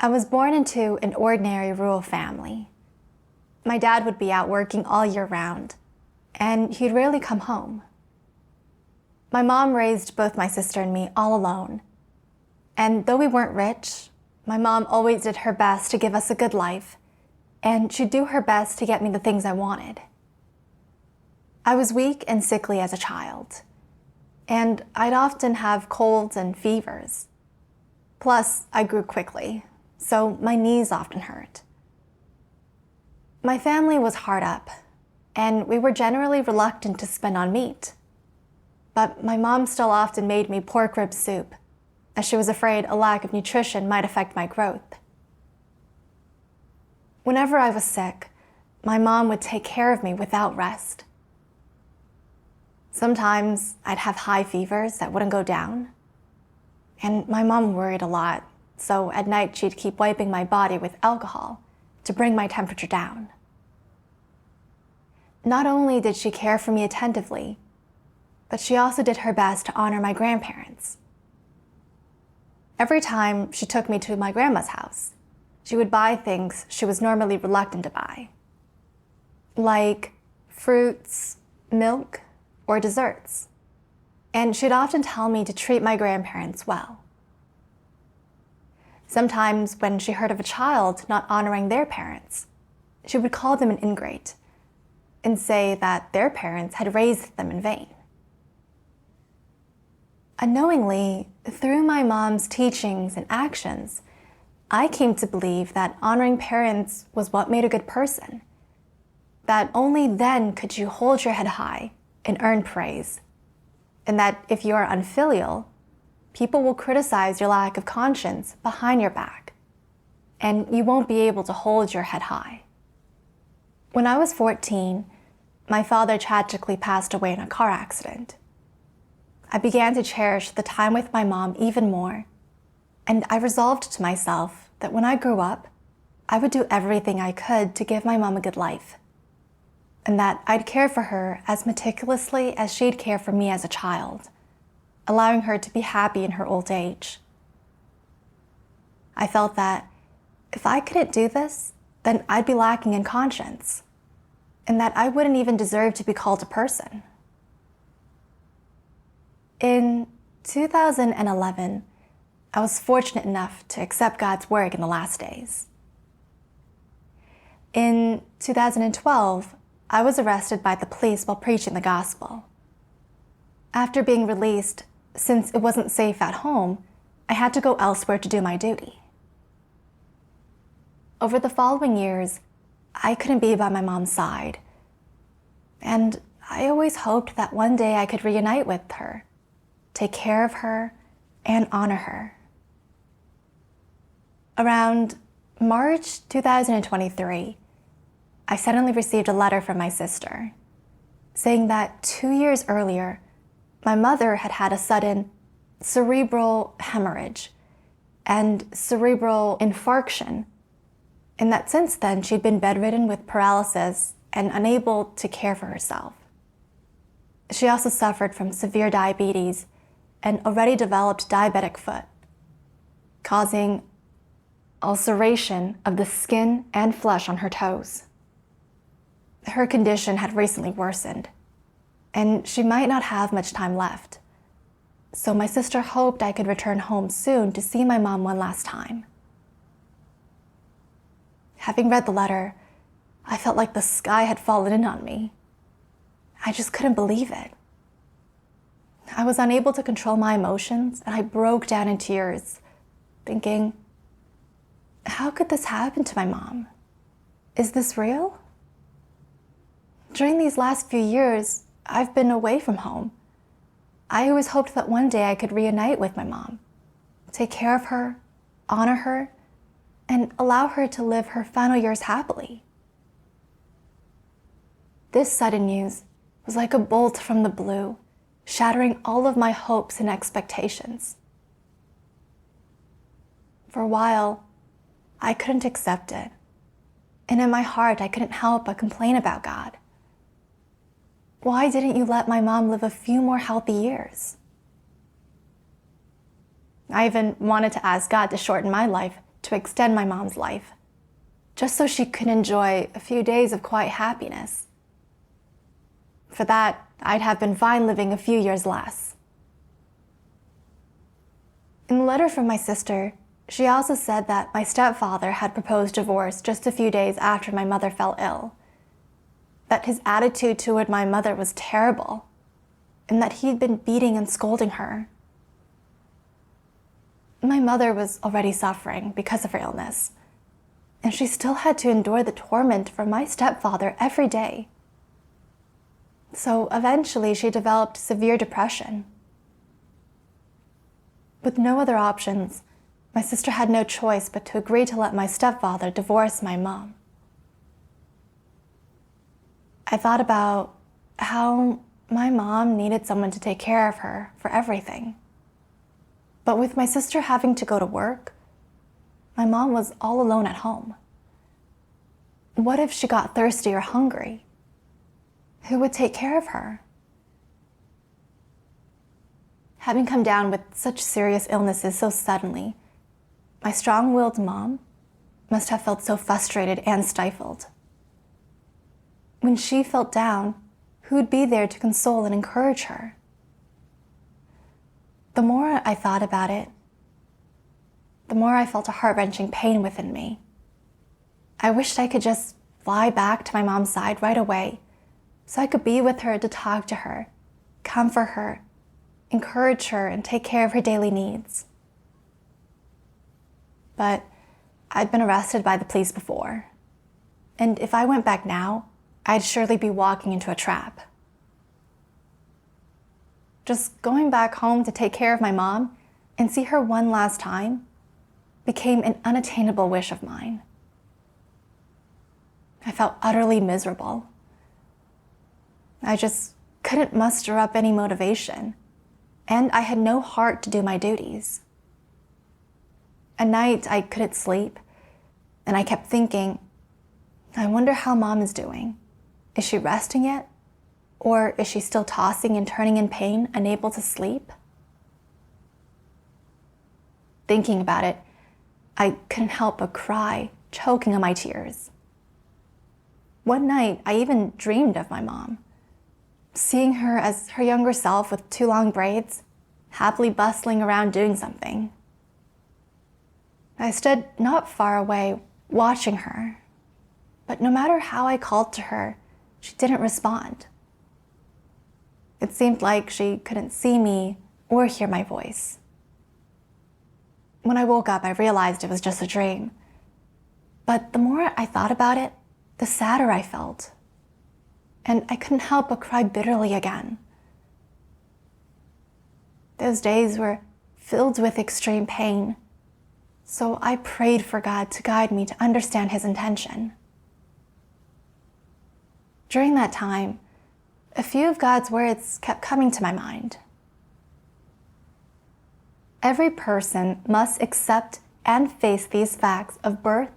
I was born into an ordinary rural family. My dad would be out working all year round, and he'd rarely come home. My mom raised both my sister and me all alone. And though we weren't rich, my mom always did her best to give us a good life, and she'd do her best to get me the things I wanted. I was weak and sickly as a child, and I'd often have colds and fevers. Plus, I grew quickly, so my knees often hurt. My family was hard up, and we were generally reluctant to spend on meat. But my mom still often made me pork rib soup, as she was afraid a lack of nutrition might affect my growth. Whenever I was sick, my mom would take care of me without rest. Sometimes I'd have high fevers that wouldn't go down, and my mom worried a lot, so at night she'd keep wiping my body with alcohol to bring my temperature down. Not only did she care for me attentively, but she also did her best to honor my grandparents. Every time she took me to my grandma's house, she would buy things she was normally reluctant to buy, like fruits, milk, or desserts. And she'd often tell me to treat my grandparents well. Sometimes when she heard of a child not honoring their parents, she would call them an ingrate and say that their parents had raised them in vain. Unknowingly, through my mom's teachings and actions, I came to believe that honoring parents was what made a good person, that only then could you hold your head high and earn praise, and that if you are unfilial, people will criticize your lack of conscience behind your back, and you won't be able to hold your head high. When I was 14, my father tragically passed away in a car accident. I began to cherish the time with my mom even more, and I resolved to myself that when I grew up, I would do everything I could to give my mom a good life, and that I'd care for her as meticulously as she'd care for me as a child, allowing her to be happy in her old age. I felt that if I couldn't do this, then I'd be lacking in conscience, and that I wouldn't even deserve to be called a person. In 2011, I was fortunate enough to accept God's work in the last days. In 2012, I was arrested by the police while preaching the gospel. After being released, since it wasn't safe at home, I had to go elsewhere to do my duty. Over the following years, I couldn't be by my mom's side, and I always hoped that one day I could reunite with her, take care of her, and honor her. Around March 2023, I suddenly received a letter from my sister saying that 2 years earlier, my mother had had a sudden cerebral hemorrhage and cerebral infarction, and that since then she'd been bedridden with paralysis and unable to care for herself. She also suffered from severe diabetes and already developed diabetic foot, causing ulceration of the skin and flesh on her toes. Her condition had recently worsened, and she might not have much time left. So my sister hoped I could return home soon to see my mom one last time. Having read the letter, I felt like the sky had fallen in on me. I just couldn't believe it. I was unable to control my emotions, and I broke down in tears, thinking, how could this happen to my mom? Is this real? During these last few years, I've been away from home. I always hoped that one day I could reunite with my mom, take care of her, honor her, and allow her to live her final years happily. This sudden news was like a bolt from the blue, shattering all of my hopes and expectations. For a while, I couldn't accept it, and in my heart, I couldn't help but complain about God. Why didn't you let my mom live a few more healthy years? I even wanted to ask God to shorten my life to to extend my mom's life, just so she could enjoy a few days of quiet happiness. For that, I'd have been fine living a few years less. In the letter from my sister, she also said that my stepfather had proposed divorce just a few days after my mother fell ill, that his attitude toward my mother was terrible, and that he'd been beating and scolding her. My mother was already suffering because of her illness, and she still had to endure the torment from my stepfather every day. So eventually she developed severe depression. With no other options, my sister had no choice but to agree to let my stepfather divorce my mom. I thought about how my mom needed someone to take care of her for everything. But with my sister having to go to work, my mom was all alone at home. What if she got thirsty or hungry? Who would take care of her? Having come down with such serious illnesses so suddenly, my strong-willed mom must have felt so frustrated and stifled. When she felt down, who'd be there to console and encourage her? The more I thought about it, the more I felt a heart-wrenching pain within me. I wished I could just fly back to my mom's side right away so I could be with her to talk to her, comfort her, encourage her, and take care of her daily needs. But I'd been arrested by the police before, and if I went back now, I'd surely be walking into a trap. Just going back home to take care of my mom and see her one last time became an unattainable wish of mine. I felt utterly miserable. I just couldn't muster up any motivation, and I had no heart to do my duties. At night, I couldn't sleep, and I kept thinking, I wonder how Mom is doing. Is she resting yet? Or is she still tossing and turning in pain, unable to sleep? Thinking about it, I couldn't help but cry, choking on my tears. One night, I even dreamed of my mom, seeing her as her younger self with 2 long braids, happily bustling around doing something. I stood not far away, watching her, but no matter how I called to her, she didn't respond. It seemed like she couldn't see me or hear my voice. When I woke up, I realized it was just a dream. But the more I thought about it, the sadder I felt. And I couldn't help but cry bitterly again. Those days were filled with extreme pain, so I prayed for God to guide me to understand His intention. During that time, a few of God's words kept coming to my mind. Every person must accept and face these facts of birth,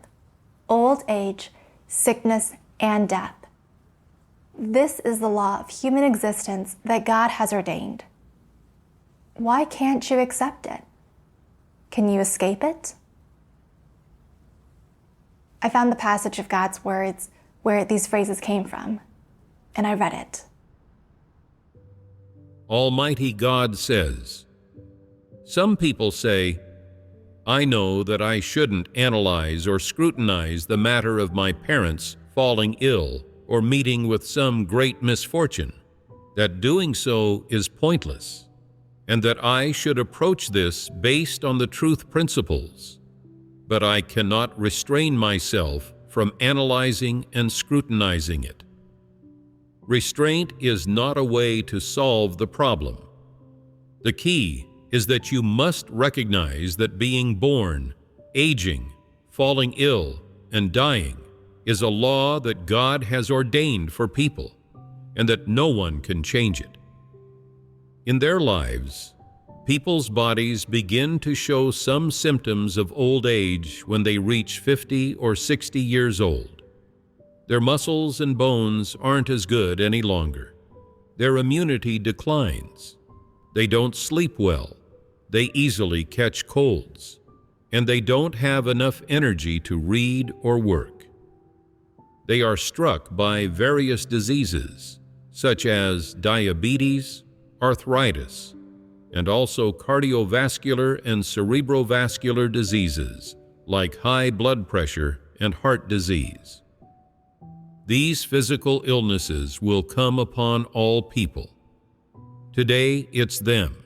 old age, sickness, and death. This is the law of human existence that God has ordained. Why can't you accept it? Can you escape it? I found the passage of God's words where these phrases came from, and I read it. Almighty God says, some people say, I know that I shouldn't analyze or scrutinize the matter of my parents falling ill or meeting with some great misfortune, that doing so is pointless, and that I should approach this based on the truth principles. But I cannot restrain myself from analyzing and scrutinizing it. Restraint is not a way to solve the problem. The key is that you must recognize that being born, aging, falling ill, and dying is a law that God has ordained for people, and that no one can change it. In their lives, people's bodies begin to show some symptoms of old age when they reach 50 or 60 years old. Their muscles and bones aren't as good any longer. Their immunity declines. They don't sleep well. They easily catch colds. and they don't have enough energy to read or work. They are struck by various diseases, such as diabetes, arthritis, and also cardiovascular and cerebrovascular diseases like high blood pressure and heart disease. These physical illnesses will come upon all people. Today it's them.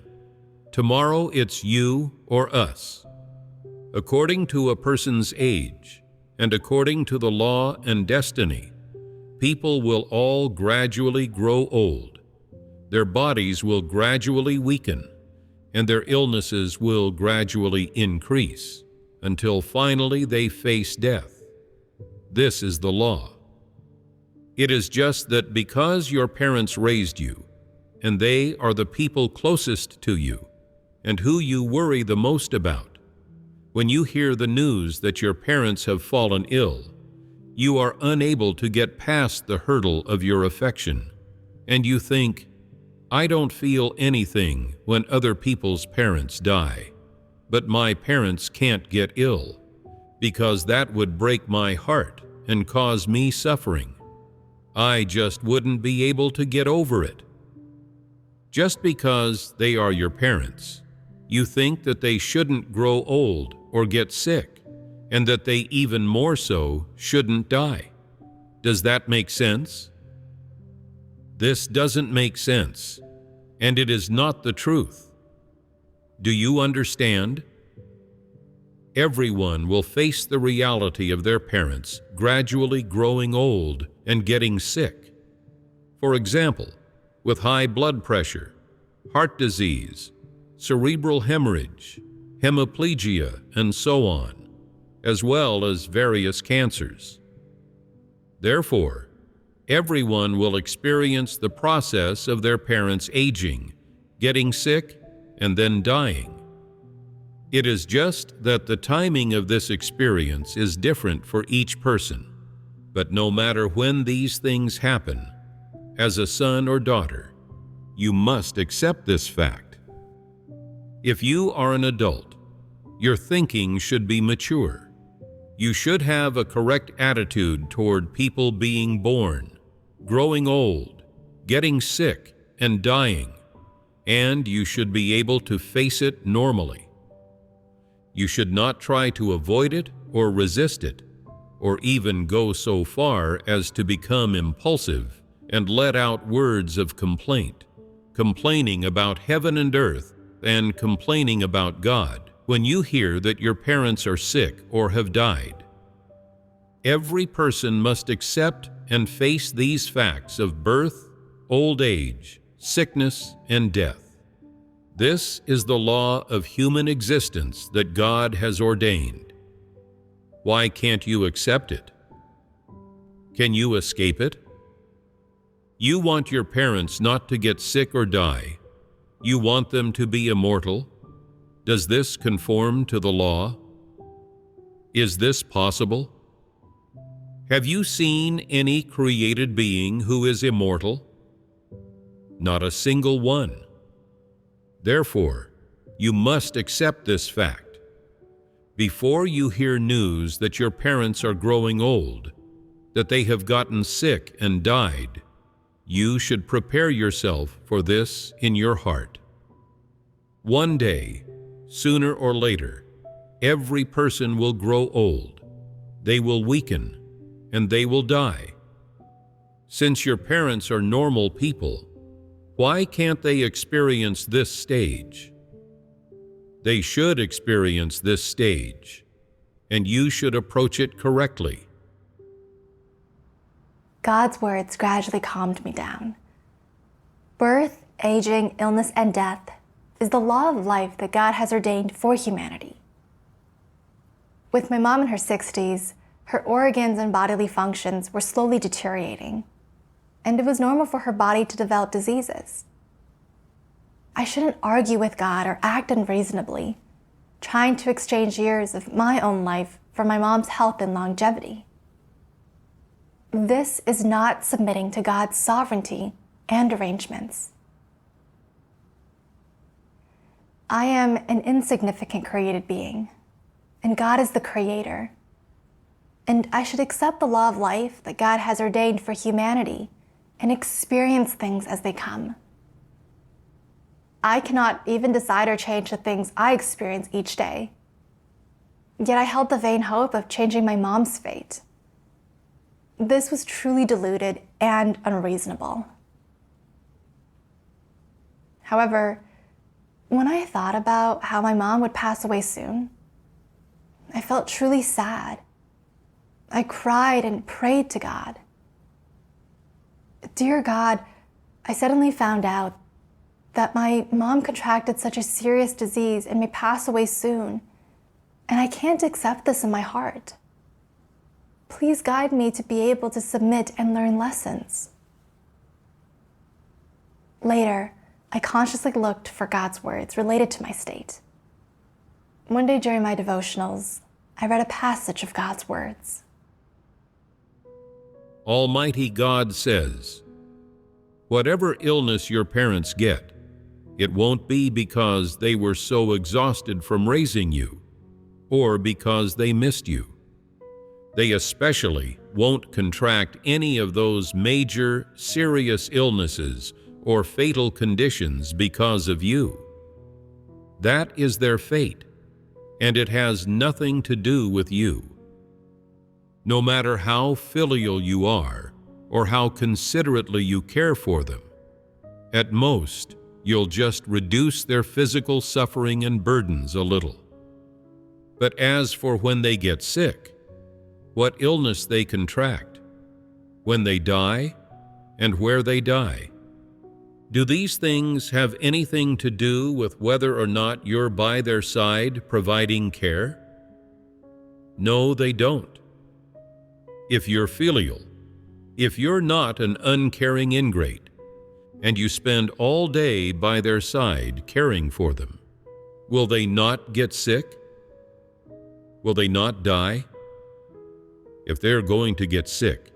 Tomorrow it's you or us. According to a person's age, and according to the law and destiny, people will all gradually grow old. Their bodies will gradually weaken, and their illnesses will gradually increase, until finally they face death. This is the law. It is just that because your parents raised you, and they are the people closest to you, and who you worry the most about, when you hear the news that your parents have fallen ill, you are unable to get past the hurdle of your affection, and you think, I don't feel anything when other people's parents die, but my parents can't get ill, because that would break my heart and cause me suffering. I just wouldn't be able to get over it. Just because they are your parents, you think that they shouldn't grow old or get sick, and that they even more so shouldn't die. Does that make sense? This doesn't make sense, and it is not the truth. Do you understand? Everyone will face the reality of their parents gradually growing old and getting sick. For example, with high blood pressure, heart disease, cerebral hemorrhage, hemiplegia, and so on, as well as various cancers. Therefore, everyone will experience the process of their parents aging, getting sick, and then dying. It is just that the timing of this experience is different for each person. But no matter when these things happen, as a son or daughter, you must accept this fact. If you are an adult, your thinking should be mature. You should have a correct attitude toward people being born, growing old, getting sick, and dying, and you should be able to face it normally. You should not try to avoid it or resist it, or even go so far as to become impulsive and let out words of complaint, complaining about heaven and earth and complaining about God when you hear that your parents are sick or have died. Every person must accept and face these facts of birth, old age, sickness, and death. This is the law of human existence that God has ordained. Why can't you accept it? Can you escape it? You want your parents not to get sick or die. You want them to be immortal. Does this conform to the law? Is this possible? Have you seen any created being who is immortal? Not a single one. Therefore, you must accept this fact. Before you hear news that your parents are growing old, that they have gotten sick and died, you should prepare yourself for this in your heart. One day, sooner or later, every person will grow old. They will weaken, and they will die. Since your parents are normal people, why can't they experience this stage? They should experience this stage, and you should approach it correctly. God's words gradually calmed me down. Birth, aging, illness, and death is the law of life that God has ordained for humanity. With my mom in her 60s, her organs and bodily functions were slowly deteriorating, and it was normal for her body to develop diseases. I shouldn't argue with God or act unreasonably, trying to exchange years of my own life for my mom's health and longevity. This is not submitting to God's sovereignty and arrangements. I am an insignificant created being, and God is the creator. And I should accept the law of life that God has ordained for humanity and experience things as they come. I cannot even decide or change the things I experience each day. Yet I held the vain hope of changing my mom's fate. This was truly deluded and unreasonable. However, when I thought about how my mom would pass away soon, I felt truly sad. I cried and prayed to God. Dear God, I suddenly found out that my mom contracted such a serious disease and may pass away soon, and I can't accept this in my heart. Please guide me to be able to submit and learn lessons. Later, I consciously looked for God's words related to my state. One day during my devotionals, I read a passage of God's words. Almighty God says, "Whatever illness your parents get, it won't be because they were so exhausted from raising you, or because they missed you. They especially won't contract any of those major, serious illnesses or fatal conditions because of you. That is their fate, and it has nothing to do with you. No matter how filial you are, or how considerately you care for them, at most, you'll just reduce their physical suffering and burdens a little. But as for when they get sick, what illness they contract, when they die, and where they die, do these things have anything to do with whether or not you're by their side providing care? No, they don't. If you're filial, if you're not an uncaring ingrate, and you spend all day by their side caring for them, will they not get sick? Will they not die? If they're going to get sick,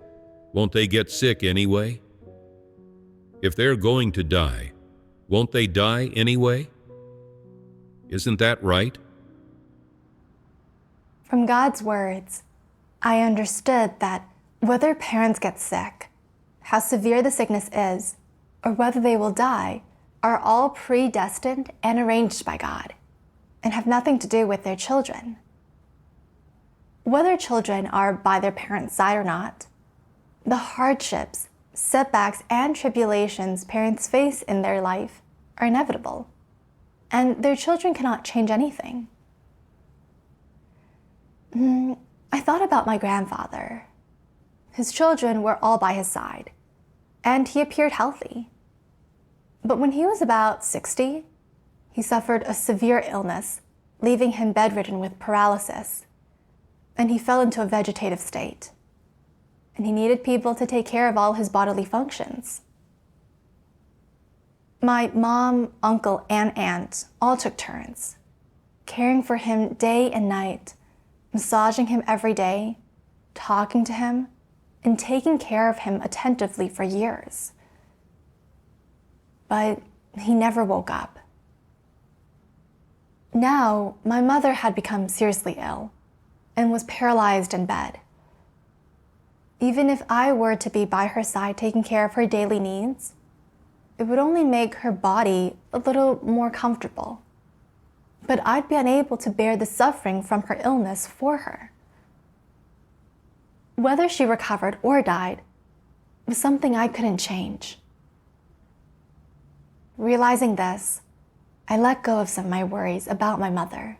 won't they get sick anyway? If they're going to die, won't they die anyway? Isn't that right?" From God's words, I understood that whether parents get sick, how severe the sickness is, or whether they will die, are all predestined and arranged by God, and have nothing to do with their children. Whether children are by their parents' side or not, the hardships, setbacks, and tribulations parents face in their life are inevitable, and their children cannot change anything. I thought about my grandfather. His children were all by his side, and he appeared healthy. But when he was about 60, he suffered a severe illness, leaving him bedridden with paralysis, and he fell into a vegetative state, and he needed people to take care of all his bodily functions. My mom, uncle, and aunt all took turns, caring for him day and night, massaging him every day, talking to him, and taking care of him attentively for years. But he never woke up. Now, my mother had become seriously ill and was paralyzed in bed. Even if I were to be by her side taking care of her daily needs, it would only make her body a little more comfortable. But I'd be unable to bear the suffering from her illness for her. Whether she recovered or died was something I couldn't change. Realizing this, I let go of some of my worries about my mother.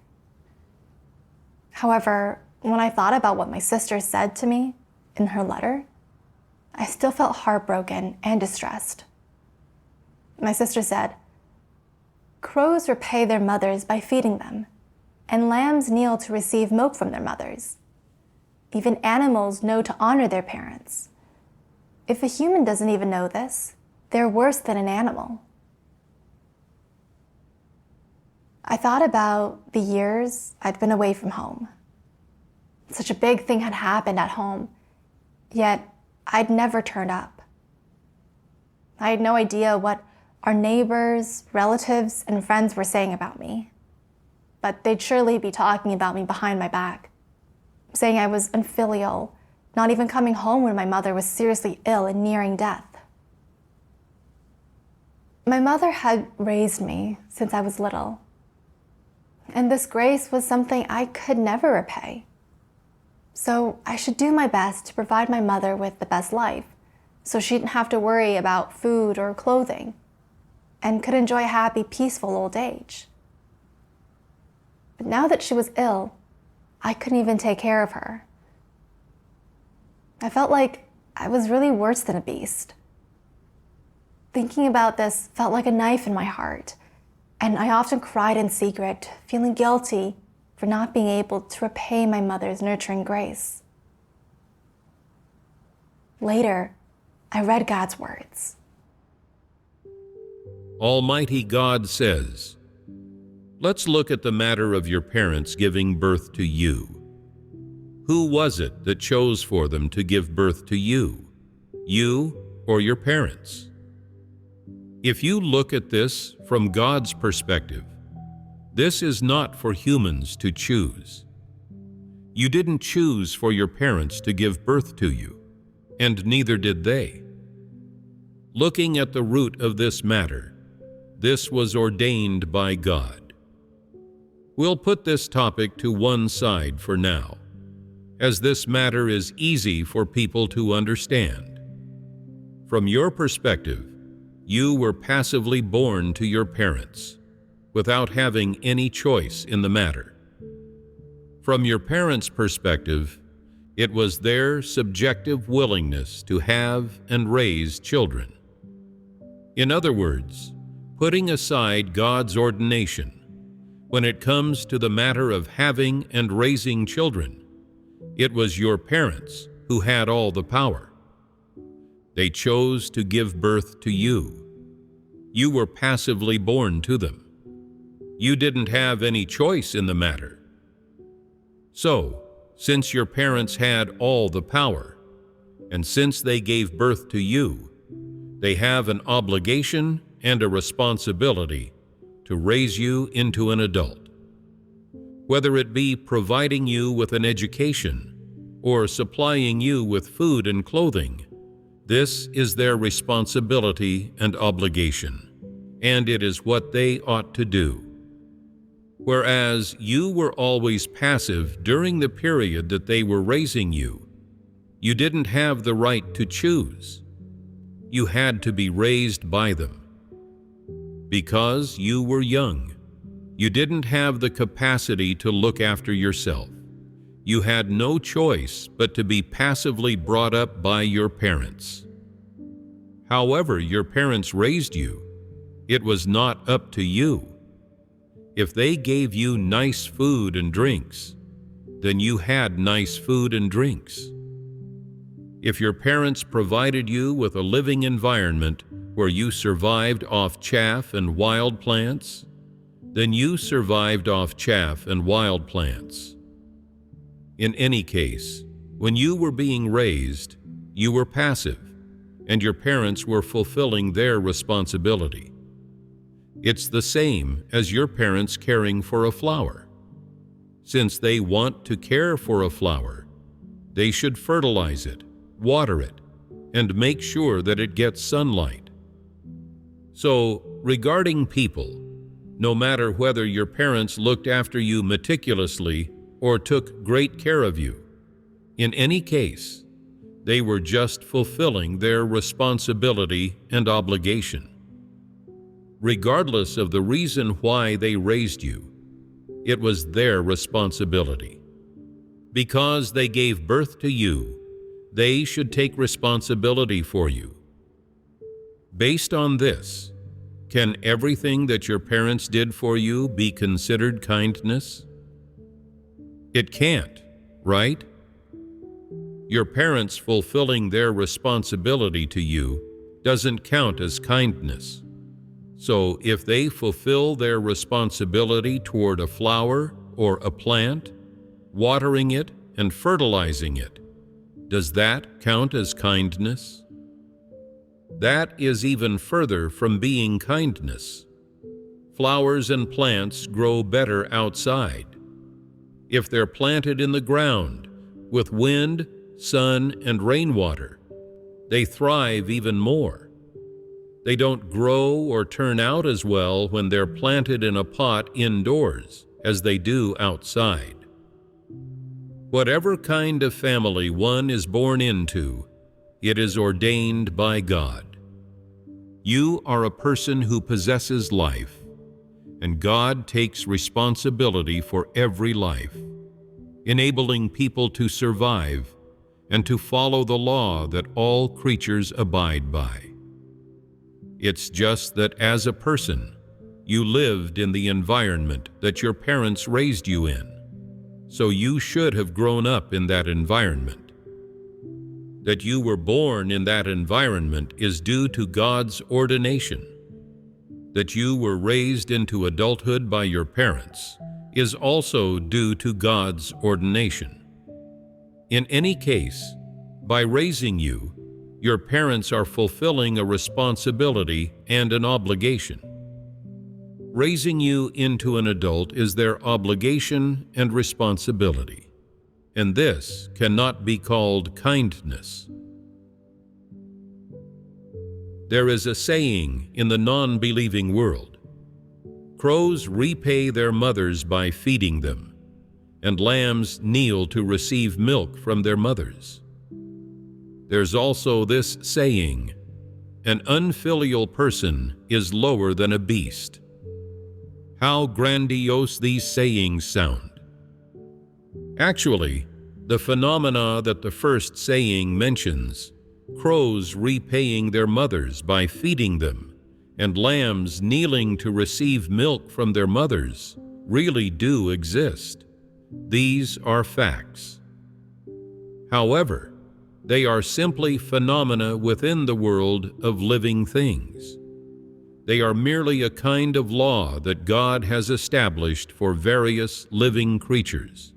However, when I thought about what my sister said to me in her letter, I still felt heartbroken and distressed. My sister said, "Crows repay their mothers by feeding them, and lambs kneel to receive milk from their mothers. Even animals know to honor their parents. If a human doesn't even know this, they're worse than an animal." I thought about the years I'd been away from home. Such a big thing had happened at home, yet I'd never turned up. I had no idea what our neighbors, relatives, and friends were saying about me. but they'd surely be talking about me behind my back, saying I was unfilial, not even coming home when my mother was seriously ill and nearing death. My mother had raised me since I was little, and this grace was something I could never repay. So I should do my best to provide my mother with the best life, so she didn't have to worry about food or clothing, and could enjoy a happy, peaceful old age. But now that she was ill, I couldn't even take care of her. I felt like I was really worse than a beast. Thinking about this felt like a knife in my heart, and I often cried in secret, feeling guilty for not being able to repay my mother's nurturing grace. Later, I read God's words. Almighty God says, let's look at the matter of your parents giving birth to you. Who was it that chose for them to give birth to you? You or your parents? If you look at this from God's perspective, this is not for humans to choose. You didn't choose for your parents to give birth to you, and neither did they. Looking at the root of this matter, this was ordained by God. We'll put this topic to one side for now, as this matter is easy for people to understand. From your perspective, you were passively born to your parents, without having any choice in the matter. From your parents' perspective, it was their subjective willingness to have and raise children. In other words, putting aside God's ordination, when it comes to the matter of having and raising children, it was your parents who had all the power. They chose to give birth to you. You were passively born to them. You didn't have any choice in the matter. So, since your parents had all the power, and since they gave birth to you, they have an obligation and a responsibility to raise you into an adult. Whether it be providing you with an education or supplying you with food and clothing, this is their responsibility and obligation, and it is what they ought to do. Whereas you were always passive during the period that they were raising you, you didn't have the right to choose. You had to be raised by them. Because you were young, you didn't have the capacity to look after yourself. You had no choice but to be passively brought up by your parents. However your parents raised you, it was not up to you. If they gave you nice food and drinks, then you had nice food and drinks. If your parents provided you with a living environment where you survived off chaff and wild plants, then you survived off chaff and wild plants. In any case, when you were being raised, you were passive, and your parents were fulfilling their responsibility. It's the same as your parents caring for a flower. Since they want to care for a flower, they should fertilize it, water it, and make sure that it gets sunlight. So, regarding people, no matter whether your parents looked after you meticulously or took great care of you, in any case, they were just fulfilling their responsibility and obligation. Regardless of the reason why they raised you, it was their responsibility. Because they gave birth to you, they should take responsibility for you. Based on this, can everything that your parents did for you be considered kindness? It can't, right? Your parents fulfilling their responsibility to you doesn't count as kindness. So if they fulfill their responsibility toward a flower or a plant, watering it and fertilizing it, does that count as kindness? That is even further from being kindness. Flowers and plants grow better outside. If they're planted in the ground with wind, sun, and rainwater, they thrive even more. They don't grow or turn out as well when they're planted in a pot indoors as they do outside. Whatever kind of family one is born into, it is ordained by God. You are a person who possesses life, and God takes responsibility for every life, enabling people to survive and to follow the law that all creatures abide by. It's just that as a person, you lived in the environment that your parents raised you in, so you should have grown up in that environment. That you were born in that environment is due to God's ordination. That you were raised into adulthood by your parents is also due to God's ordination. In any case, by raising you, your parents are fulfilling a responsibility and an obligation. Raising you into an adult is their obligation and responsibility, and this cannot be called kindness. There is a saying in the non-believing world: crows repay their mothers by feeding them, and lambs kneel to receive milk from their mothers. There's also this saying: an unfilial person is lower than a beast. How grandiose these sayings sound. Actually, the phenomena that the first saying mentions, crows repaying their mothers by feeding them, and lambs kneeling to receive milk from their mothers, really do exist. These are facts. However, they are simply phenomena within the world of living things. They are merely a kind of law that God has established for various living creatures.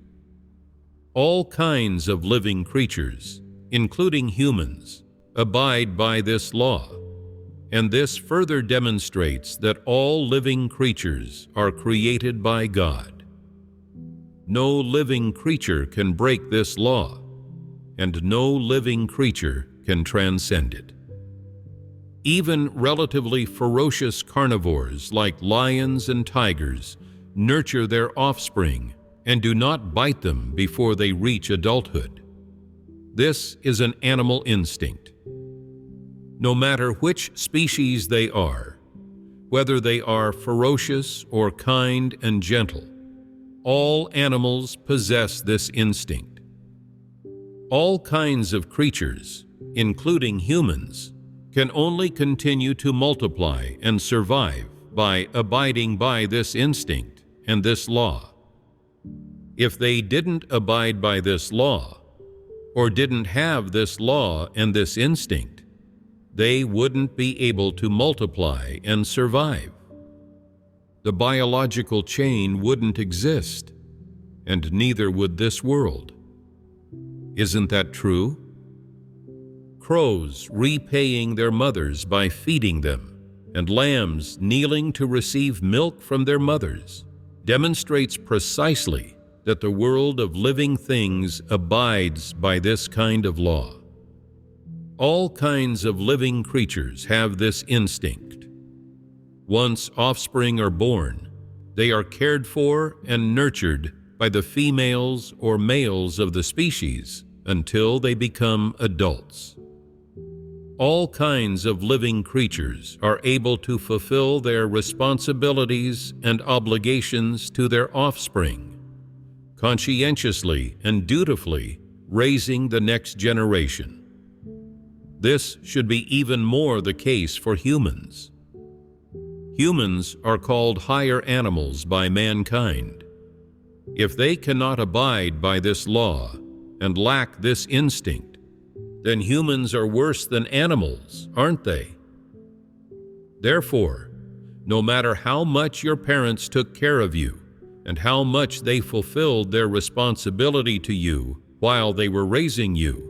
All kinds of living creatures, including humans, abide by this law, and this further demonstrates that all living creatures are created by God. No living creature can break this law, and no living creature can transcend it. Even relatively ferocious carnivores like lions and tigers nurture their offspring and do not bite them before they reach adulthood. This is an animal instinct. No matter which species they are, whether they are ferocious or kind and gentle, all animals possess this instinct. All kinds of creatures, including humans, can only continue to multiply and survive by abiding by this instinct and this law. If they didn't abide by this law, or didn't have this law and this instinct, they wouldn't be able to multiply and survive. The biological chain wouldn't exist, and neither would this world. Isn't that true? Crows repaying their mothers by feeding them, and lambs kneeling to receive milk from their mothers, demonstrates precisely that the world of living things abides by this kind of law. All kinds of living creatures have this instinct. Once offspring are born, they are cared for and nurtured by the females or males of the species until they become adults. All kinds of living creatures are able to fulfill their responsibilities and obligations to their offspring, conscientiously and dutifully raising the next generation. This should be even more the case for humans. Humans are called higher animals by mankind. If they cannot abide by this law and lack this instinct, then humans are worse than animals, aren't they? Therefore, no matter how much your parents took care of you and how much they fulfilled their responsibility to you while they were raising you,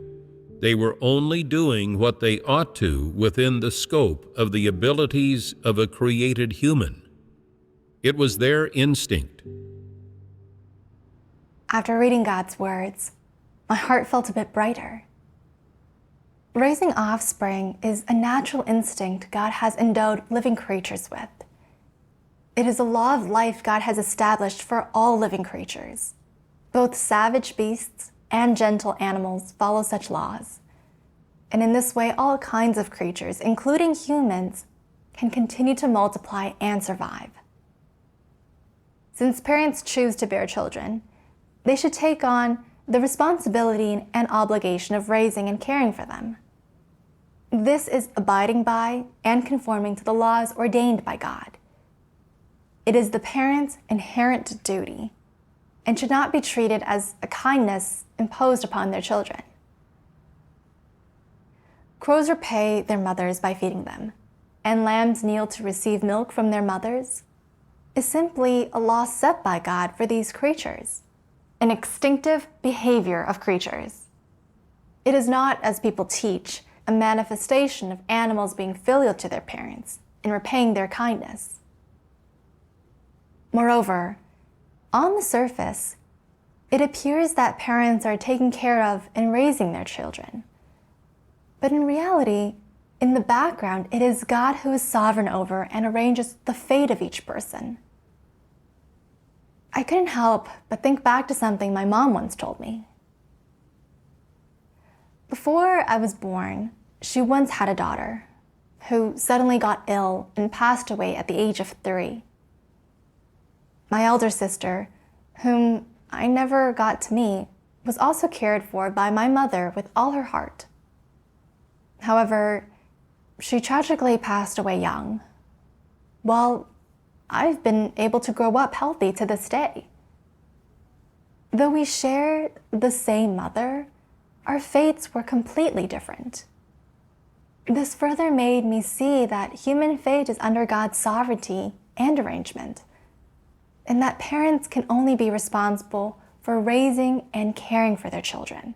they were only doing what they ought to within the scope of the abilities of a created human. It was their instinct. After reading God's words, my heart felt a bit brighter. Raising offspring is a natural instinct God has endowed living creatures with. It is a law of life God has established for all living creatures. Both savage beasts and gentle animals follow such laws. And in this way, all kinds of creatures, including humans, can continue to multiply and survive. Since parents choose to bear children, they should take on the responsibility and obligation of raising and caring for them. This is abiding by and conforming to the laws ordained by God. It is the parent's inherent duty and should not be treated as a kindness imposed upon their children. Crows repay their mothers by feeding them, and lambs kneel to receive milk from their mothers, is simply a law set by God for these creatures, an instinctive behavior of creatures. It is not, as people teach, a manifestation of animals being filial to their parents and repaying their kindness. Moreover, on the surface, it appears that parents are taking care of and raising their children. But in reality, in the background, it is God who is sovereign over and arranges the fate of each person. I couldn't help but think back to something my mom once told me. Before I was born, she once had a daughter who suddenly got ill and passed away at the age of 3. My elder sister, whom I never got to meet, was also cared for by my mother with all her heart. However, she tragically passed away young. Well, I've been able to grow up healthy to this day. Though we shared the same mother, our fates were completely different. This further made me see that human fate is under God's sovereignty and arrangement, and that parents can only be responsible for raising and caring for their children.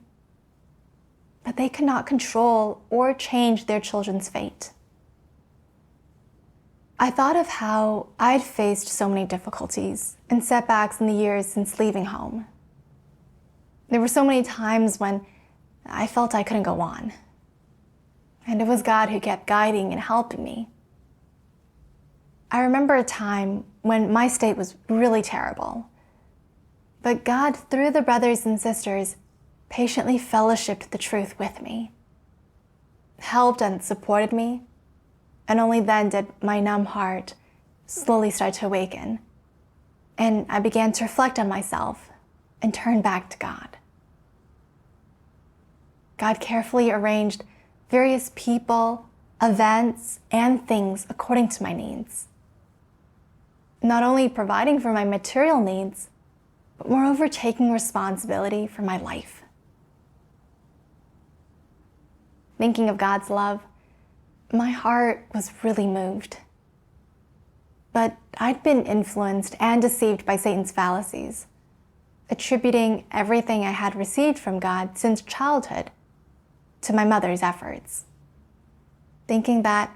But they cannot control or change their children's fate. I thought of how I'd faced so many difficulties and setbacks in the years since leaving home. There were so many times when I felt I couldn't go on. And it was God who kept guiding and helping me. I remember a time when my state was really terrible. But God, through the brothers and sisters, patiently fellowshipped the truth with me, helped and supported me, and only then did my numb heart slowly start to awaken, and I began to reflect on myself and turn back to God. God carefully arranged various people, events, and things according to my needs, not only providing for my material needs, but moreover taking responsibility for my life. Thinking of God's love, my heart was really moved. But I'd been influenced and deceived by Satan's fallacies, attributing everything I had received from God since childhood to my mother's efforts, thinking that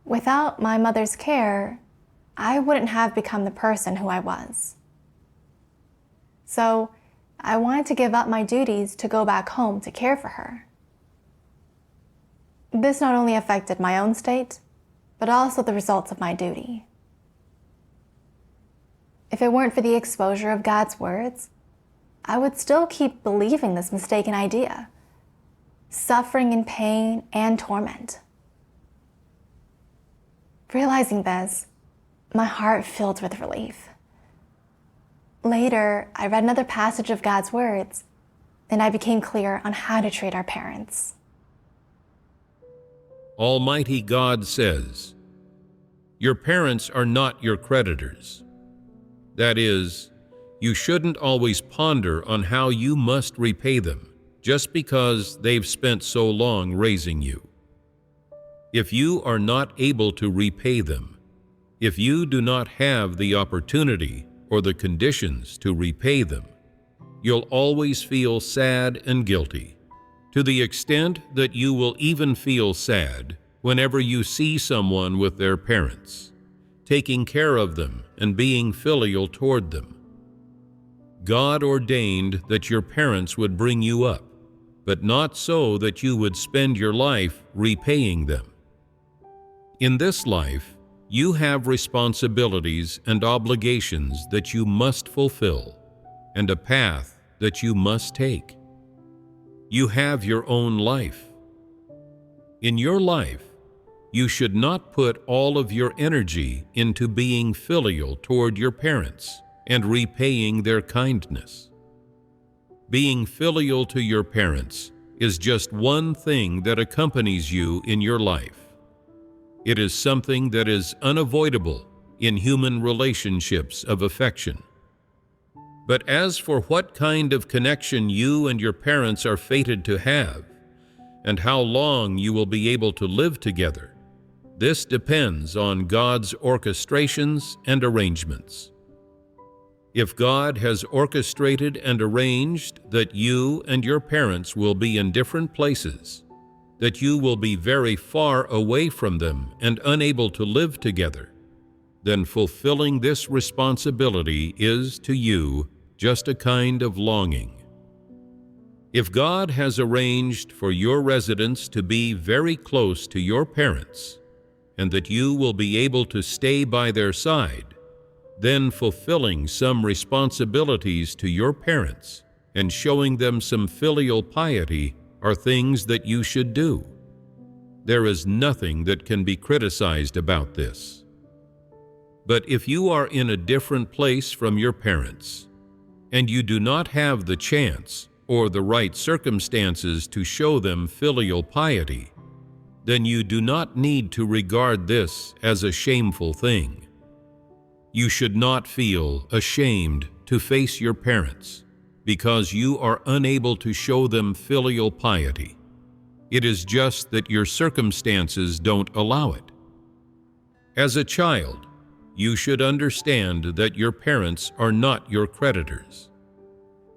without my mother's care, I wouldn't have become the person who I was. So I wanted to give up my duties to go back home to care for her. This not only affected my own state, but also the results of my duty. If it weren't for the exposure of God's words, I would still keep believing this mistaken idea, suffering in pain and torment. Realizing this, my heart filled with relief. Later, I read another passage of God's words, and I became clear on how to treat our parents. Almighty God says, "Your parents are not your creditors." That is, you shouldn't always ponder on how you must repay them just because they've spent so long raising you. If you are not able to repay them, if you do not have the opportunity or the conditions to repay them, you'll always feel sad and guilty, to the extent that you will even feel sad whenever you see someone with their parents, taking care of them and being filial toward them. God ordained that your parents would bring you up, but not so that you would spend your life repaying them. In this life, you have responsibilities and obligations that you must fulfill, and a path that you must take. You have your own life. In your life, you should not put all of your energy into being filial toward your parents and repaying their kindness. Being filial to your parents is just one thing that accompanies you in your life. It is something that is unavoidable in human relationships of affection. But as for what kind of connection you and your parents are fated to have, and how long you will be able to live together, this depends on God's orchestrations and arrangements. If God has orchestrated and arranged that you and your parents will be in different places, that you will be very far away from them and unable to live together, then fulfilling this responsibility is to you just a kind of longing. If God has arranged for your residence to be very close to your parents, and that you will be able to stay by their side, then fulfilling some responsibilities to your parents and showing them some filial piety are things that you should do. There is nothing that can be criticized about this. But if you are in a different place from your parents, and you do not have the chance or the right circumstances to show them filial piety, then you do not need to regard this as a shameful thing. You should not feel ashamed to face your parents because you are unable to show them filial piety. It is just that your circumstances don't allow it. As a child, you should understand that your parents are not your creditors.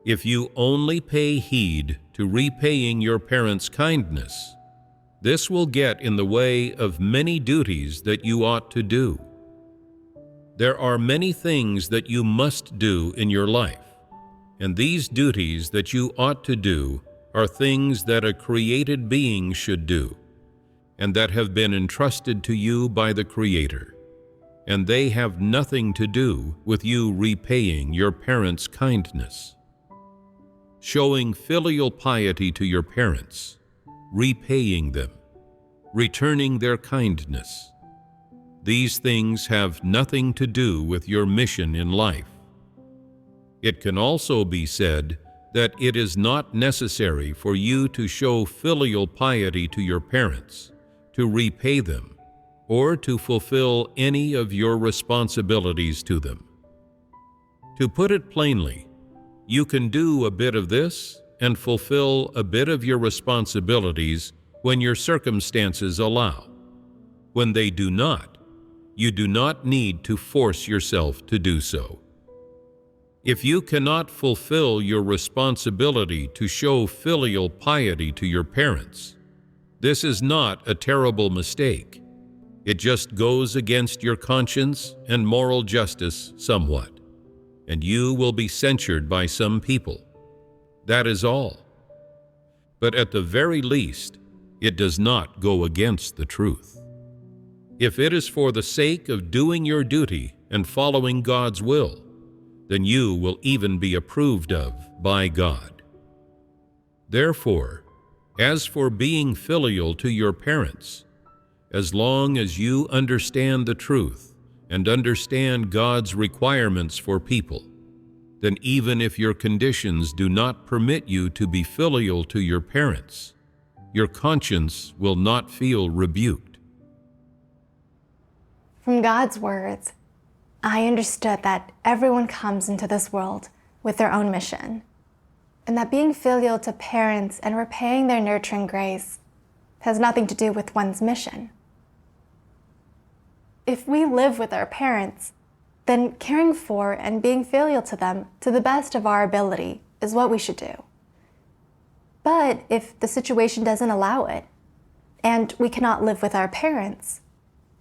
If you only pay heed to repaying your parents' kindness, this will get in the way of many duties that you ought to do. There are many things that you must do in your life, and these duties that you ought to do are things that a created being should do, and that have been entrusted to you by the Creator, and they have nothing to do with you repaying your parents' kindness. Showing filial piety to your parents, repaying them, returning their kindness, these things have nothing to do with your mission in life. It can also be said that it is not necessary for you to show filial piety to your parents, to repay them, or to fulfill any of your responsibilities to them. To put it plainly, you can do a bit of this and fulfill a bit of your responsibilities when your circumstances allow. When they do not, you do not need to force yourself to do so. If you cannot fulfill your responsibility to show filial piety to your parents, this is not a terrible mistake. It just goes against your conscience and moral justice somewhat, and you will be censured by some people. That is all. But at the very least, it does not go against the truth. If it is for the sake of doing your duty and following God's will, then you will even be approved of by God. Therefore, as for being filial to your parents, as long as you understand the truth and understand God's requirements for people, then even if your conditions do not permit you to be filial to your parents, your conscience will not feel rebuked. From God's words, I understood that everyone comes into this world with their own mission, and that being filial to parents and repaying their nurturing grace has nothing to do with one's mission. If we live with our parents, then caring for and being filial to them to the best of our ability is what we should do. But if the situation doesn't allow it, and we cannot live with our parents,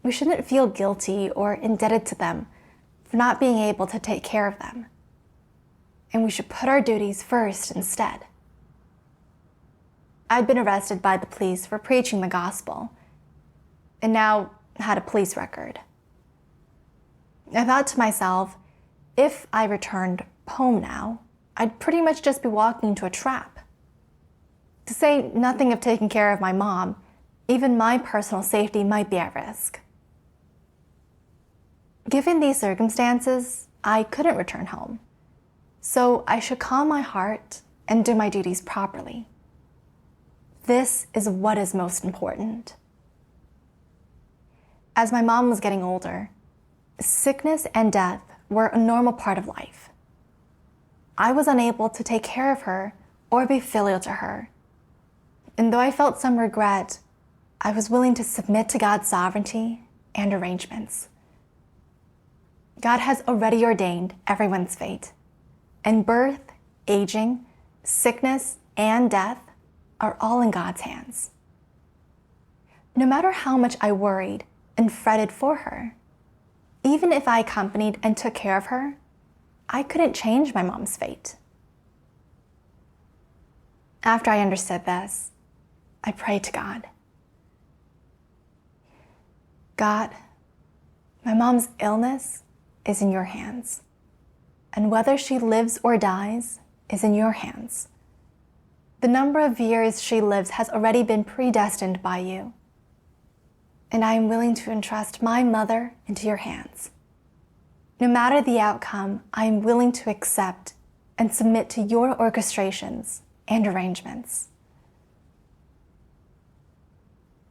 we shouldn't feel guilty or indebted to them for not being able to take care of them. And we should put our duties first instead. I'd been arrested by the police for preaching the gospel, and now had a police record. I thought to myself, if I returned home now, I'd pretty much just be walking into a trap. To say nothing of taking care of my mom, even my personal safety might be at risk. Given these circumstances, I couldn't return home, so I should calm my heart and do my duties properly. This is what is most important. As my mom was getting older, sickness and death were a normal part of life. I was unable to take care of her or be filial to her. And though I felt some regret, I was willing to submit to God's sovereignty and arrangements. God has already ordained everyone's fate, and birth, aging, sickness, and death are all in God's hands. No matter how much I worried and fretted for her, even if I accompanied and took care of her, I couldn't change my mom's fate. After I understood this, I prayed to God. God, my mom's illness is in your hands, and whether she lives or dies is in your hands. The number of years she lives has already been predestined by you, and I am willing to entrust my mother into your hands. No matter the outcome, I am willing to accept and submit to your orchestrations and arrangements.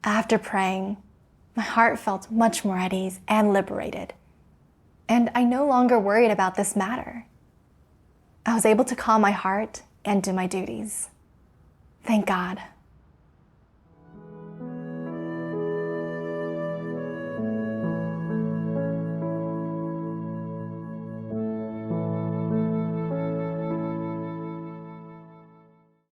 After praying, my heart felt much more at ease and liberated, and I no longer worried about this matter. I was able to calm my heart and do my duties. Thank God.